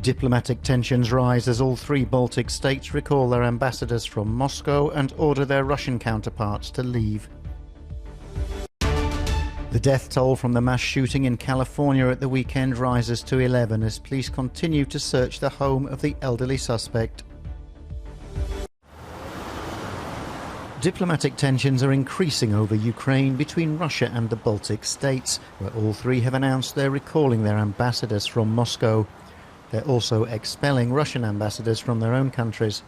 Diplomatic tensions rise as all three Baltic states recall their ambassadors from Moscow and order their Russian counterparts to leave. The death toll from the mass shooting in California at the weekend rises to 11 as police continue to search the home of the elderly suspect. Diplomatic tensions are increasing over Ukraine between Russia and the Baltic states, where all three have announced they're recalling their ambassadors from Moscow. They're also expelling Russian ambassadors from their own countries.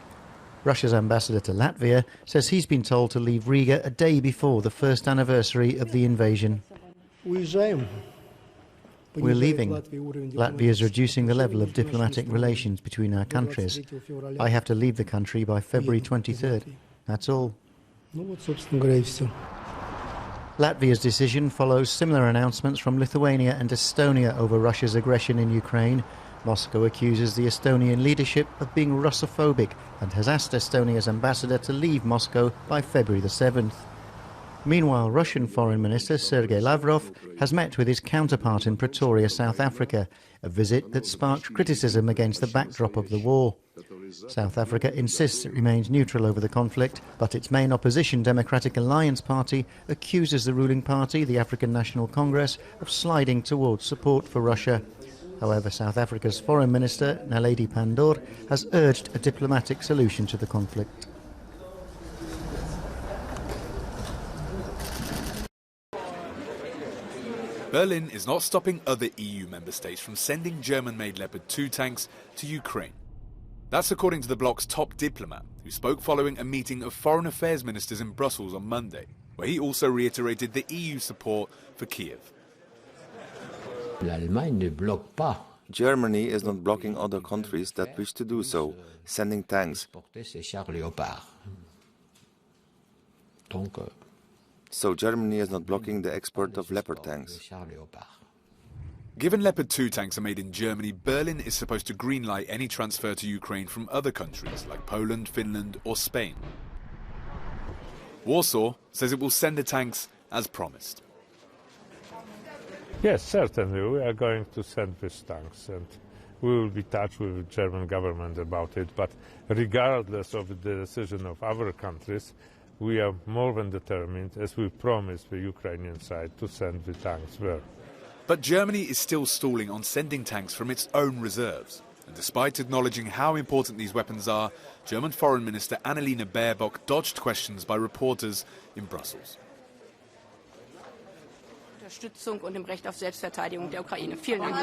Russia's ambassador to Latvia says he's been told to leave Riga a day before the first anniversary of the invasion. We're leaving. Latvia is reducing the level of diplomatic relations between our countries. I have to leave the country by February 23rd. That's all. Latvia's decision follows similar announcements from Lithuania and Estonia over Russia's aggression in Ukraine. Moscow accuses the Estonian leadership of being Russophobic and has asked Estonia's ambassador to leave Moscow by February the 7th. Meanwhile, Russian Foreign Minister Sergei Lavrov has met with his counterpart in Pretoria, South Africa, a visit that sparked criticism against the backdrop of the war. South Africa insists it remains neutral over the conflict, but its main opposition, Democratic Alliance Party, accuses the ruling party, the African National Congress, of sliding towards support for Russia. However, South Africa's Foreign Minister, Naledi Pandor, has urged a diplomatic solution to the conflict. Berlin is not stopping other EU member states from sending German-made Leopard 2 tanks to Ukraine. That's according to the bloc's top diplomat, who spoke following a meeting of foreign affairs ministers in Brussels on Monday, where he also reiterated the EU support for Kiev. Germany is not blocking other countries that wish to do so, sending tanks. So Germany is not blocking the export of Leopard tanks. Given Leopard 2 tanks are made in Germany, Berlin is supposed to greenlight any transfer to Ukraine from other countries like Poland, Finland or Spain. Warsaw says it will send the tanks as promised. Yes, certainly. We are going to send these tanks and we will be in touch with the German government about it. But regardless of the decision of other countries, we are more than determined, as we promised the Ukrainian side, to send the tanks there. But Germany is still stalling on sending tanks from its own reserves. And despite acknowledging how important these weapons are, German Foreign Minister Annalena Baerbock dodged questions by reporters in Brussels. Unterstützung und dem Recht auf Selbstverteidigung der Ukraine. Vielen Dank.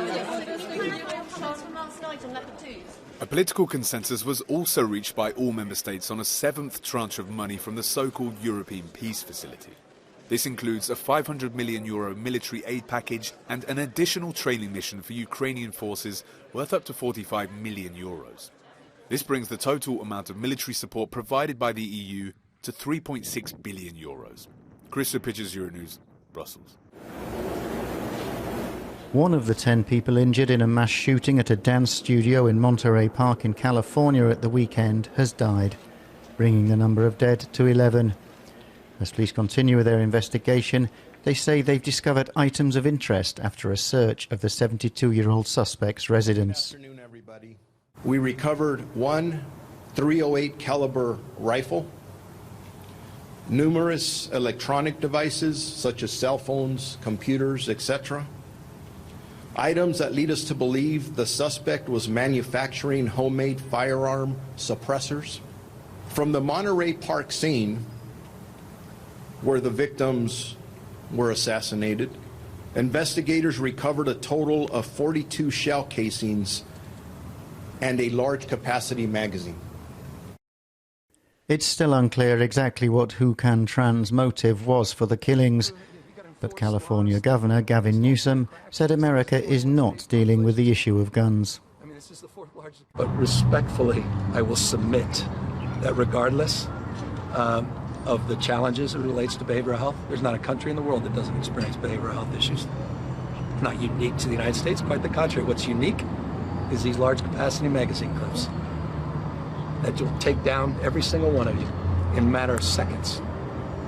A political consensus was also reached by all member states on a seventh tranche of money from the so-called European Peace Facility. This includes a €500 million military aid package and an additional training mission for Ukrainian forces worth up to €45 million. This brings the total amount of military support provided by the EU to €3.6 billion. Chris Pitchers, Euronews, Brussels. One of the 10 people injured in a mass shooting at a dance studio in Monterey Park in California at the weekend has died, bringing the number of dead to 11. As police continue with their investigation, they say they've discovered items of interest after a search of the 72-year-old suspect's residence. Good afternoon, everybody. We recovered one .308 caliber rifle, numerous electronic devices such as cell phones, computers, etc. Items that lead us to believe the suspect was manufacturing homemade firearm suppressors. From the Monterey Park scene, where the victims were assassinated, investigators recovered a total of 42 shell casings and a large capacity magazine. It's still unclear exactly what Hukan Tran's motive was for the killings, but California Governor Gavin Newsom said America is not dealing with the issue of guns. But respectfully, I will submit that regardless of the challenges it relates to behavioral health, there's not a country in the world that doesn't experience behavioral health issues. Not unique to the United States, quite the contrary. What's unique is these large capacity magazine clips that will take down every single one of you in a matter of seconds.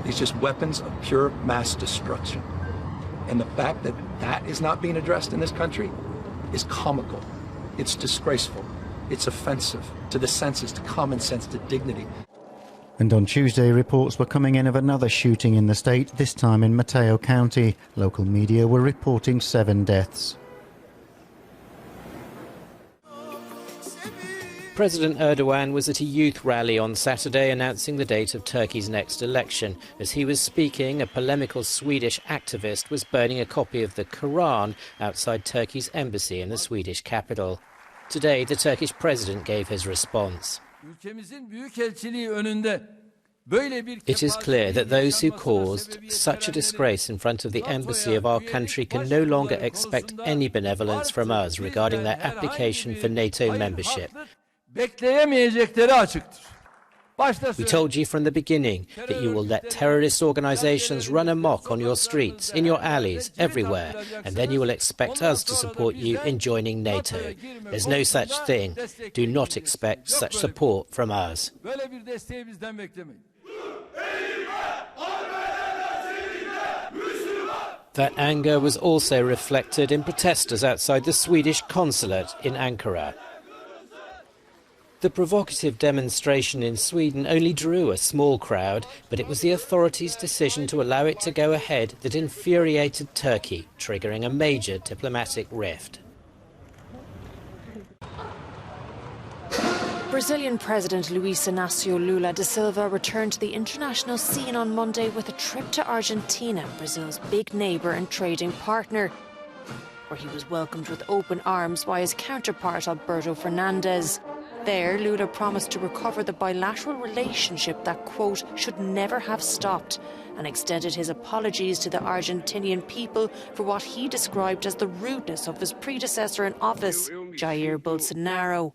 These just weapons of pure mass destruction. And the fact that that is not being addressed in this country is comical. It's disgraceful. It's offensive to the senses, to common sense, to dignity. And on Tuesday, reports were coming in of another shooting in the state, this time in Mateo County. Local media were reporting 7 deaths. President Erdogan was at a youth rally on Saturday announcing the date of Turkey's next election. As he was speaking, a polemical Swedish activist was burning a copy of the Quran outside Turkey's embassy in the Swedish capital. Today, the Turkish president gave his response. It is clear that those who caused such a disgrace in front of the embassy of our country can no longer expect any benevolence from us regarding their application for NATO membership. We told you from the beginning that you will let terrorist organizations run amok on your streets, in your alleys, everywhere, and then you will expect us to support you in joining NATO. There's no such thing. Do not expect such support from us. That anger was also reflected in protesters outside the Swedish consulate in Ankara. The provocative demonstration in Sweden only drew a small crowd, but it was the authorities' decision to allow it to go ahead that infuriated Turkey, triggering a major diplomatic rift. Brazilian President Luiz Inácio Lula da Silva returned to the international scene on Monday with a trip to Argentina, Brazil's big neighbour and trading partner, where he was welcomed with open arms by his counterpart Alberto Fernandes. There, Lula promised to recover the bilateral relationship that, quote, should never have stopped, and extended his apologies to the Argentinian people for what he described as the rudeness of his predecessor in office, Jair Bolsonaro.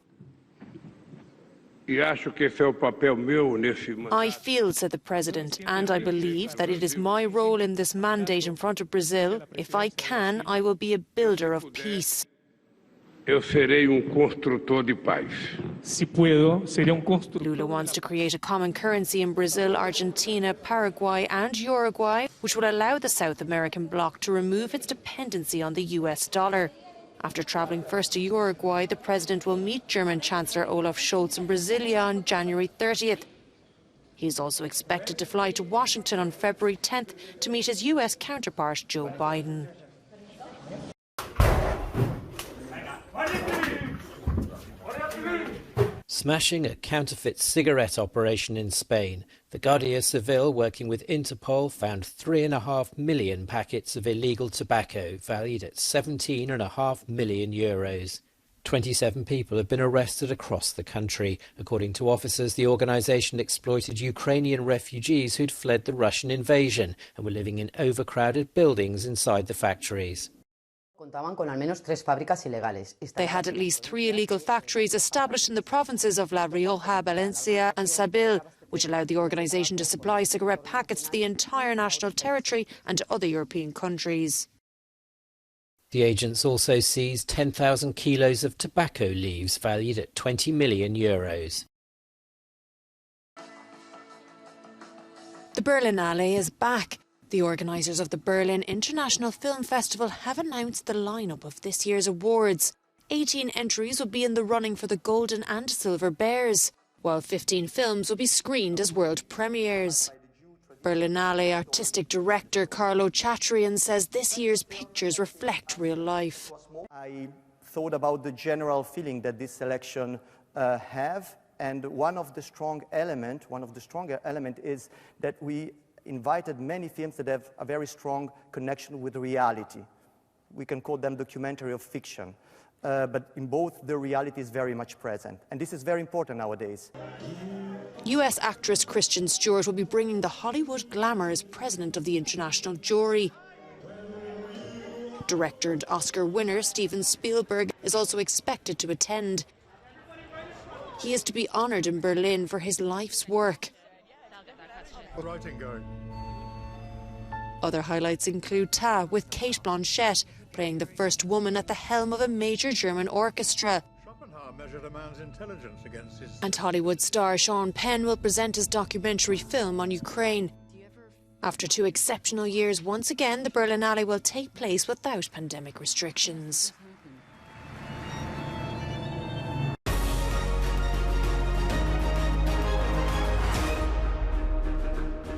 I feel, said the President, and I believe that it is my role in this mandate in front of Brazil. If I can, I will be a builder of peace. Lula wants to create a common currency in Brazil, Argentina, Paraguay and Uruguay, which will allow the South American bloc to remove its dependency on the US dollar. After travelling first to Uruguay, the President will meet German Chancellor Olaf Scholz in Brasilia on January 30th. He is also expected to fly to Washington on February 10th to meet his US counterpart, Joe Biden. Smashing a counterfeit cigarette operation in Spain, the Guardia Civil, working with Interpol, found 3.5 million packets of illegal tobacco valued at €17.5 million. 27 people have been arrested across the country. According to officers, the organisation exploited Ukrainian refugees who'd fled the Russian invasion and were living in overcrowded buildings inside the factories. They had at least 3 illegal factories established in the provinces of La Rioja, Valencia and Seville, which allowed the organisation to supply cigarette packets to the entire national territory and to other European countries. The agents also seized 10,000 kilos of tobacco leaves valued at €20 million. The Berlinale is back. The organisers of the Berlin International Film Festival have announced the lineup of this year's awards. 18 entries will be in the running for the Golden and Silver Bears, while 15 films will be screened as world premieres. Berlinale artistic director Carlo Chatrian says this year's pictures reflect real life. I thought about the general feeling that this selection have, and one of the stronger elements is that we invited many films that have a very strong connection with reality. We can call them documentary or fiction, but in both the reality is very much present, and this is very important nowadays. US actress Kristen Stewart will be bringing the Hollywood glamour as president of the international jury. Director and Oscar winner Steven Spielberg is also expected to attend. He is to be honoured in Berlin for his life's work. Other highlights include Ta with Cate Blanchett playing the first woman at the helm of a major German orchestra. And Hollywood star Sean Penn will present his documentary film on Ukraine. After 2 exceptional years, once again the Berlinale will take place without pandemic restrictions.